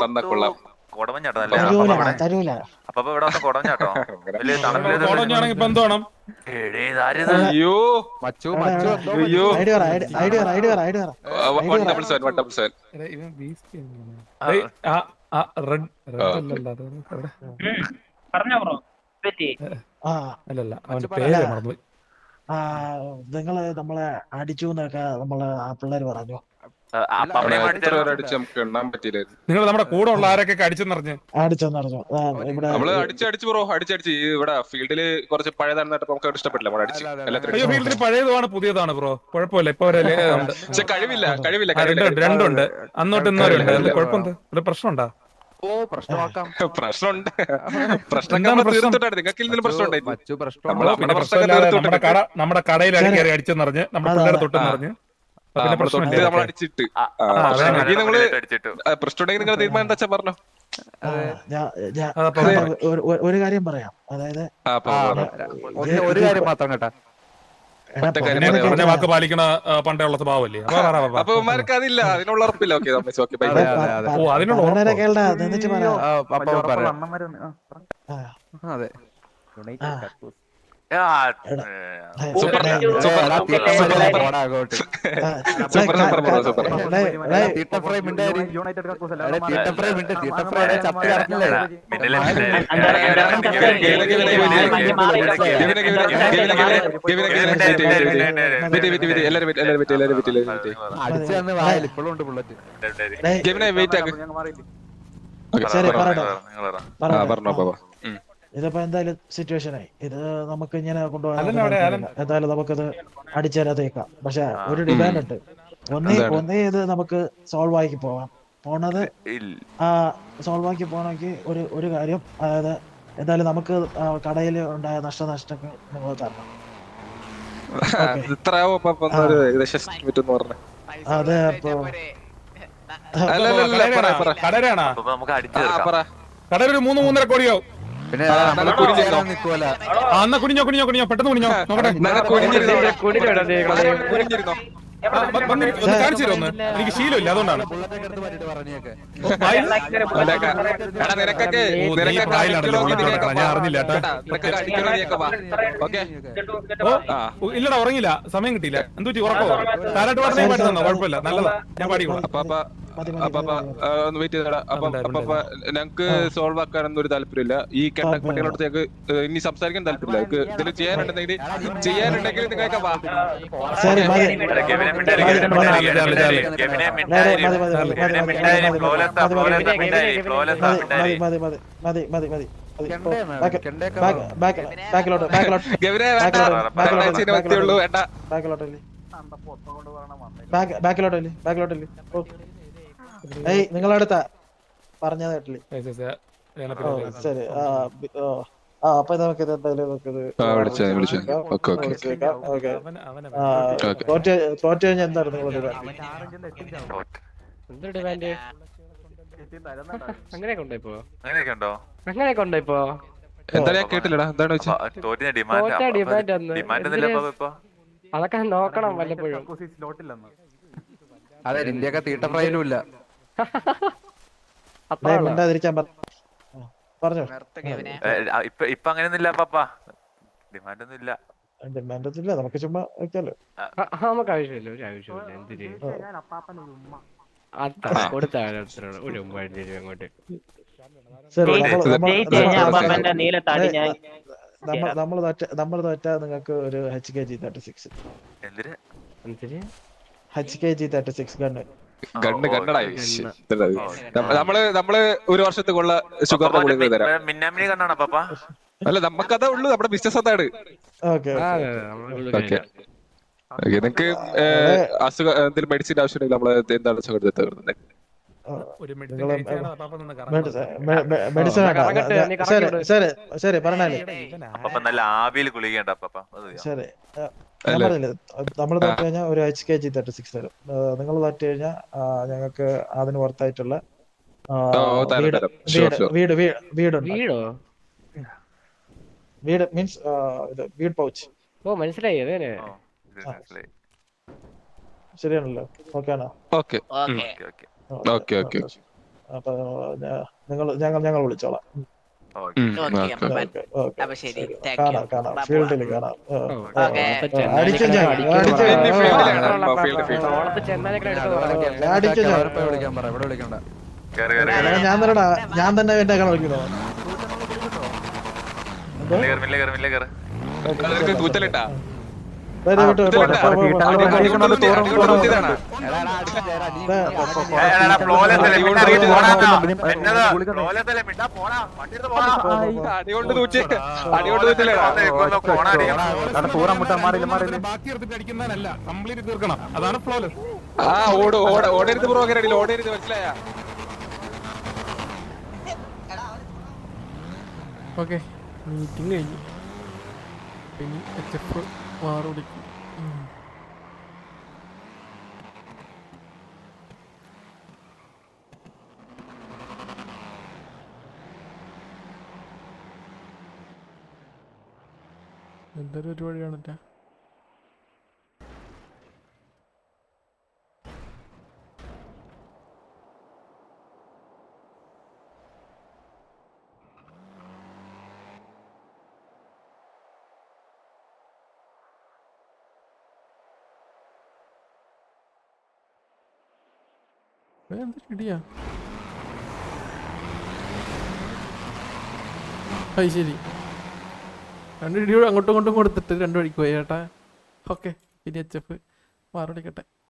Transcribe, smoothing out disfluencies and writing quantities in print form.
തന്ന കൊള്ളാം. കൊടമഞ്ഞാട്ടോ നല്ല തരൂല. അപ്പൊ ഇവിടെ വന്ന് കൊടമഞ്ഞാട്ടോ വലിയ കൊടഞ്ഞാണെങ്കിൽ ഇപ്പൊ എന്ത് വേണം? അയ്യോ അയ്യോ അല്ലല്ല അവന്റെ പേര് മറന്നു. നിങ്ങള് നമ്മളെ അടിച്ചു എന്നൊക്കെ നമ്മള് ആ പിള്ളേര് പറഞ്ഞു. നിങ്ങൾ നമ്മുടെ കൂടെ ഉള്ള ആരൊക്കെ അടിച്ചെന്നറിഞ്ഞ് അടിച്ചെന്നറിഞ്ഞു. നമ്മള് അടിച്ചടിച്ച് ബ്രോ, അടിച്ചടിച്ച് ഇവിടെ ഫീൽഡില് കുറച്ച് പഴയതാണെന്നിട്ട് നമുക്ക് ഇഷ്ടപ്പെട്ടില്ല. നമ്മൾ അടിച്ച് അയ്യോ ഫീൽഡിൽ പഴയതാണ് പുതിയതാണ് ബ്രോ, കുഴപ്പമില്ല. ഇപ്പൊ പക്ഷെ കഴിവില്ല. രണ്ടുണ്ട്, അന്നോട്ട് ഇന്നോരെ ഉണ്ട്. എന്ത് കുഴപ്പമുണ്ട്? ഇവിടെ പ്രശ്നമുണ്ടോ? പ്രശ്നമുണ്ട്. പ്രശ്നം തീർത്തിട്ടാണ്. നിങ്ങൾക്ക് എന്തെങ്കിലും പ്രശ്നം നമ്മുടെ കടയിൽ കയറി അടിച്ചെന്നറിഞ്ഞ് നമ്മുടെ പിള്ളേരെ തൊട്ടെന്നറിഞ്ഞ് പിന്നെ പ്രശ്നമില്ല. നമ്മൾ അടിച്ചിട്ട് പ്രശ്നമുണ്ടെങ്കിൽ നിങ്ങൾ തീരുമാനം എന്താ വെച്ചാ പറഞ്ഞോ. ഒരു കാര്യം പറയാം. അതായത് ഒരു കാര്യം മാത്രം കേട്ടാ, പറഞ്ഞ വാക്ക് പാലിക്കണ പണ്ടേ ഉള്ള സ്വഭാവമല്ലേ? അപ്പൊ ഇവന്മാർക്ക് അതില്ല, അതിനുള്ള ഉറപ്പില്ല. അതിനുള്ള അതെ ഇതിപ്പോ എന്തായാലും സിറ്റുവേഷനായി. ഇത് നമുക്ക് ഇങ്ങനെ കൊണ്ടുപോകാൻ എന്തായാലും നമുക്കത് അടിച്ചേരാത്തേക്കാം. പക്ഷെ ഒരു ഡിമാൻഡ് ഉണ്ട്. ഒന്നേ ഇത് നമുക്ക് സോൾവ് ആക്കി പോണത് സോൾവ് ആക്കി പോണെങ്കിൽ ഒരു കാര്യം, അതായത് എന്തായാലും നമുക്ക് കടയിൽ ഉണ്ടായ നഷ്ടങ്ങൾ നിങ്ങൾ തരണം. അതെ കടയിൽ 3-3.5 കോടിയാവും. പിന്നെ കുനിഞ്ഞോ പെട്ടെന്ന് കുനിഞ്ഞോ നോക്കട്ടെ. കാണിച്ചു തരുമോ? എനിക്ക് ശീലമില്ല, അതുകൊണ്ടാണ്. ഞാൻ അറിഞ്ഞില്ല. ഇല്ലടാ, ഉറങ്ങില്ല, സമയം കിട്ടിയില്ല. എന്തു ഉറക്കോ? താരാട്ട് പാട്ട് പാടി തന്നോ? കുഴപ്പമില്ല, നല്ലതാ, ഞാൻ പാടിക്കോളാം. ഞങ്ങക്ക് സോൾവ് ആക്കാനൊന്നും ഒരു താല്പര്യമില്ല. ഈ കെട്ടപ്പട്ടികളടുത്തേക്ക് ഇനി സംസാരിക്കാൻ താല്പര്യമില്ല. ഇതിൽ ചെയ്യാനുണ്ടെങ്കിൽ നിങ്ങൾക്ക് വാ. നിങ്ങളടുത്ത പറഞ്ഞത് കേട്ടില്ലേ? ശരി. അപ്പൊ നമുക്ക് തോറ്റു കഴിഞ്ഞാൽ എന്താണ് നിങ്ങളുടെ ഡിമാൻഡ്? അങ്ങനെയൊക്കെ ഉണ്ടോ ഇപ്പൊ? എന്താ ഞാൻ കേട്ടില്ലടാ, എന്താണ് അതൊക്കെ നോക്കണം വല്ലപ്പോഴും. അതെ, ഇന്ത്യയൊക്കെ തീട്ട ഫ്രൈയിലും ഇല്ല. പറഞ്ഞോ. ഇപ്പൊ അങ്ങനെയൊന്നുമില്ല. ഡിമാൻഡ് ഒന്നും ഇല്ല. ഡിമാൻഡ് ഒന്നുമില്ല, നമുക്ക് ചുമ്മാ വെക്കാലോ. നമുക്ക് ആവശ്യമില്ല, ഒരു ആവശ്യമില്ല. എന്തിന് ഒരു അങ്ങോട്ട് നമ്മൾ തോറ്റാ നിങ്ങൾക്ക് ഒരു HKG-36 ഗണ്ണ്. നമ്മള് ഒരു വർഷത്തേക്കുള്ള ഷുഗറിന്റെ ഗുളിക തരാം. മിന്നാമിനി കണ്ണാണ് പാപ്പ. അല്ല, നമുക്കതേ ഉള്ളൂ, നമ്മുടെ ബിസിനസ് അതാണ്. നിങ്ങക്ക് അസുഖം എന്തെങ്കിലും മെഡിസിൻ ആവശ്യമുണ്ടെങ്കിൽ നമ്മള് എന്താണ് സുഖം തരുന്നത്? മെഡിസിൻ ശരി പറഞ്ഞാലേ നല്ല ആവിയിൽ ഗുളികയുണ്ട്. ശരി, നമ്മൾ തോറ്റു കഴിഞ്ഞാൽ ഒരു HKG-36 തരും. നിങ്ങൾ തോറ്റു കഴിഞ്ഞാൽ ഞങ്ങൾക്ക് അതിന് പുറത്തായിട്ടുള്ള വീട് മീൻസ് വീട് പൗച്ച്. മനസ്സിലായി. ശരിയാണല്ലോ? ഓക്കെ ആണോ? ഓക്കെ. അപ്പൊ ഞങ്ങൾ വിളിച്ചോളാം. ഓക്കെ അപ്പൊ ശരി, കാണാം ഫീൽഡിൽ കാണാം. അടിച്ചു വിളിക്കാൻ പറ, ഇവിടെ വിളിക്കണ്ട. കേറി കേറി കേറി ഞാൻ തന്നെ എന്റെ കളിക്കുന്നോ മില്ലേ കേറ് അതൊക്കെ കൂത്തലിട്ടാ അടികൊണ്ട് തൂച്ച് ബാക്കി എടുത്തിട്ട് അടിക്കുന്നതല്ല, കംപ്ലീറ്റ് തീർക്കണം. അതാണ് ഫ്ലോലെസ്. ആ ഓടരുത് ബ്രോക്കർ അടിയിൽ ഓടരുത്, മനസ്സിലായ? ഓക്കെ, മീറ്റിംഗ് കഴിഞ്ഞു. ഇനി HF വാർ വിളിക്കും. എന്തൊരു പരിപാടിയാണ് ട്ടാ. എന്ത് ഇടിയാ? അത് ശരി, 2 ഇടിയോട് അങ്ങോട്ടും ഇങ്ങോട്ടും കൊടുത്തിട്ട് 2 വഴിക്ക് പോയി ചേട്ടാ. ഓക്കെ, പിന്നെ HF വാറടിക്കട്ടെ.